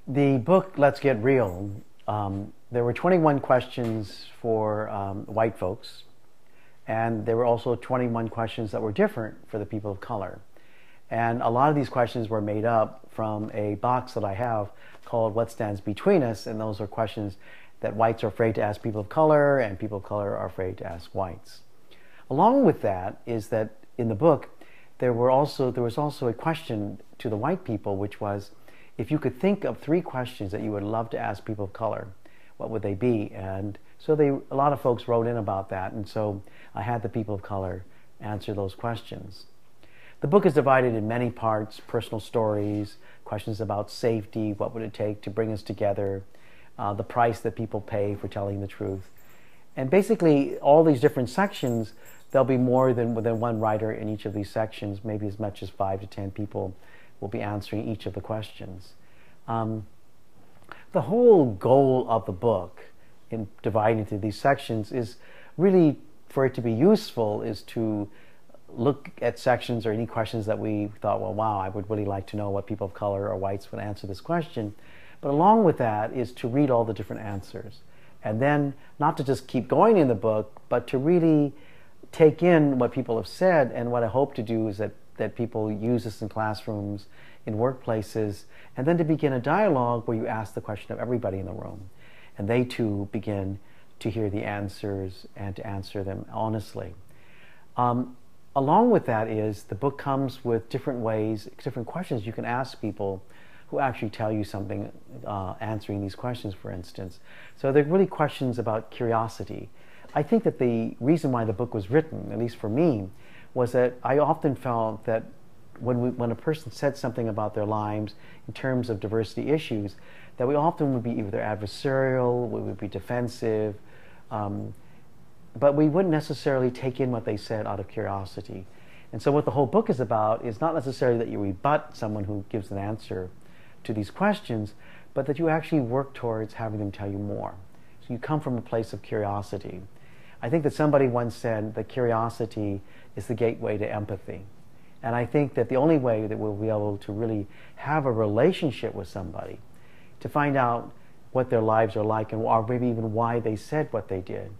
The book, Let's Get Real, there were 21 questions for white folks, and there were also 21 questions that were different for the people of color. And a lot of these questions were made up from a box that I have called What Stands Between Us, and those are questions that whites are afraid to ask people of color, and people of color are afraid to ask whites. Along with that is that in the book, there was also a question to the white people, which was, if you could think of 3 questions that you would love to ask people of color, what would they be? And so a lot of folks wrote in about that, and so I had the people of color answer those questions. The book is divided in many parts: personal stories, questions about safety, what would it take to bring us together, the price that people pay for telling the truth. And basically, all these different sections, there'll be more than one writer in each of these sections, maybe as much as 5 to 10 people will be answering each of the questions. The whole goal of the book, in dividing into these sections, is really, for it to be useful, is to look at sections or any questions that we thought, well, wow, I would really like to know what people of color or whites would answer this question. But along with that is to read all the different answers. And then not to just keep going in the book, but to really take in what people have said. And what I hope to do is that people use this in classrooms, in workplaces, and then to begin a dialogue where you ask the question of everybody in the room. And they too begin to hear the answers and to answer them honestly. Along with that is the book comes with different ways, different questions you can ask people who actually tell you something, answering these questions, for instance. So they're really questions about curiosity. I think that the reason why the book was written, at least for me, was that I often felt that when a person said something about their lives in terms of diversity issues, that we often would be either adversarial, we would be defensive, but we wouldn't necessarily take in what they said out of curiosity. And so what the whole book is about is not necessarily that you rebut someone who gives an answer to these questions, but that you actually work towards having them tell you more. So you come from a place of curiosity. I think that somebody once said that curiosity is the gateway to empathy. And I think that the only way that we'll be able to really have a relationship with somebody, to find out what their lives are like, and or maybe even why they said what they did,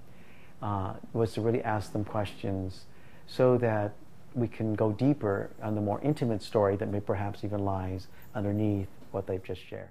was to really ask them questions so that we can go deeper on the more intimate story that may perhaps even lies underneath what they've just shared.